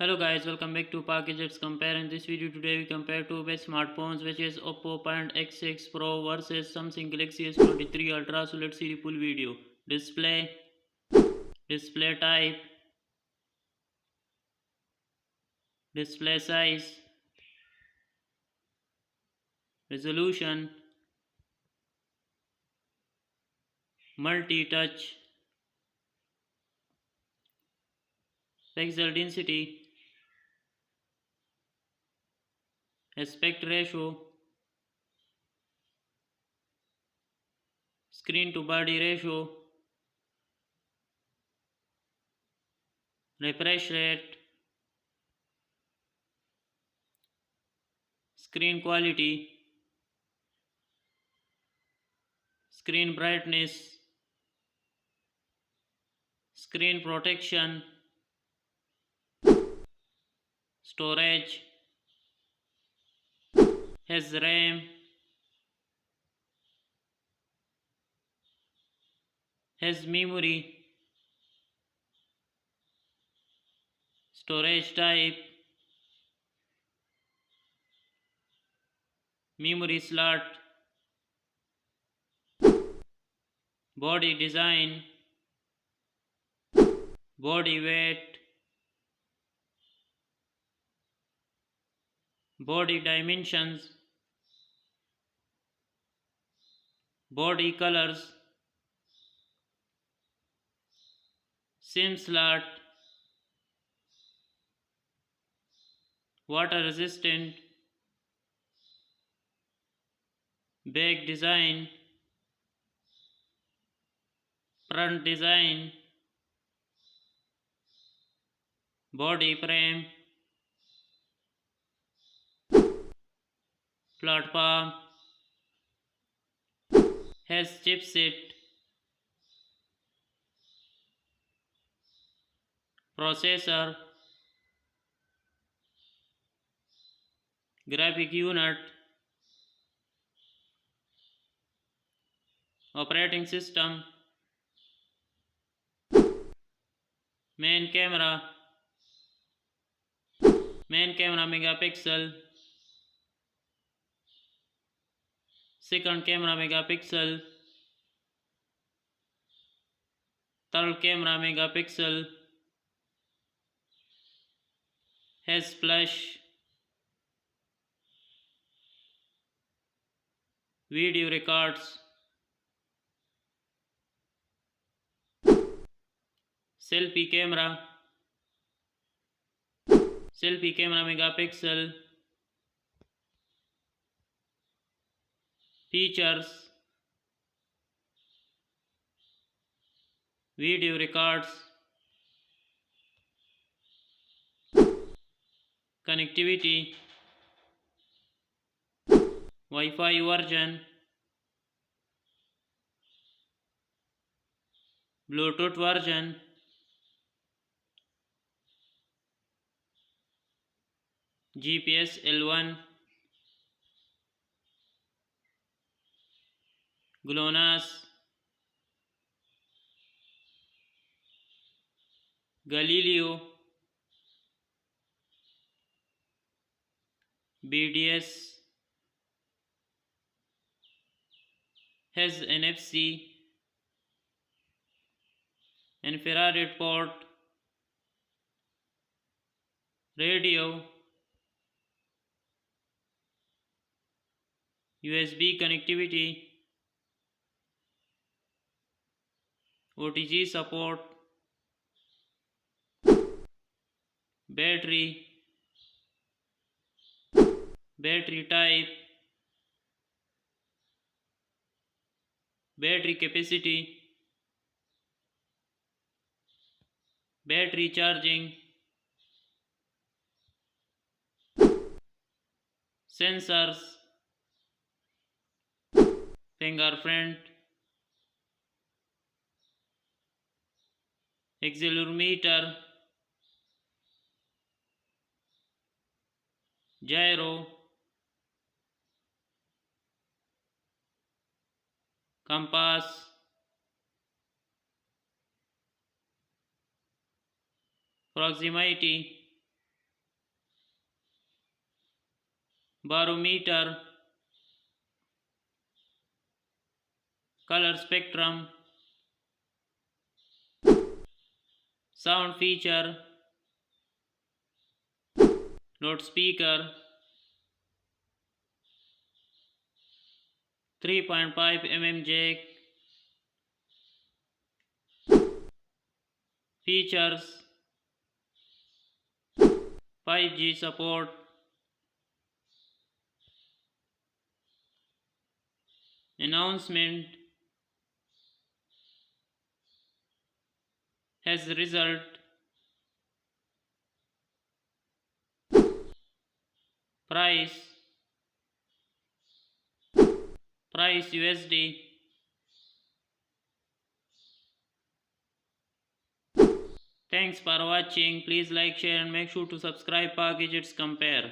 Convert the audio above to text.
Hello guys, welcome back to Gatgets Compare. In this video today we compare two best smartphones, which is Oppo Find X6 Pro versus Samsung Galaxy S23 Ultra. So let's see the full video. Display type, display size, resolution, multi-touch, pixel density, aspect ratio, screen to body ratio, refresh rate, screen quality, screen brightness, screen protection, storage, has RAM, has memory, storage type, memory slot, body design, body weight, body dimensions, body colors, SIM slot, water resistant, back design, front design, body frame, platform, has chipset, processor, graphic unit, operating system, main camera, megapixel, second camera megapixel, third camera megapixel, has flash, video records, selfie camera, megapixel, features, video records, connectivity, Wi-Fi version, Bluetooth version, GPS L1, GLONASS, Galileo, BDS, has NFC, infrared port, radio, USB connectivity, OTG support, battery type, battery capacity, battery charging, sensors, fingerprint, accelerometer, gyro, compass, proximity, Barometer, color spectrum, sound feature, loudspeaker, 3.5 mm jack, features, 5G support, announcement, has result, price, price USD. Thanks for watching. Please like, share and make sure to subscribe for Gadgets Compare.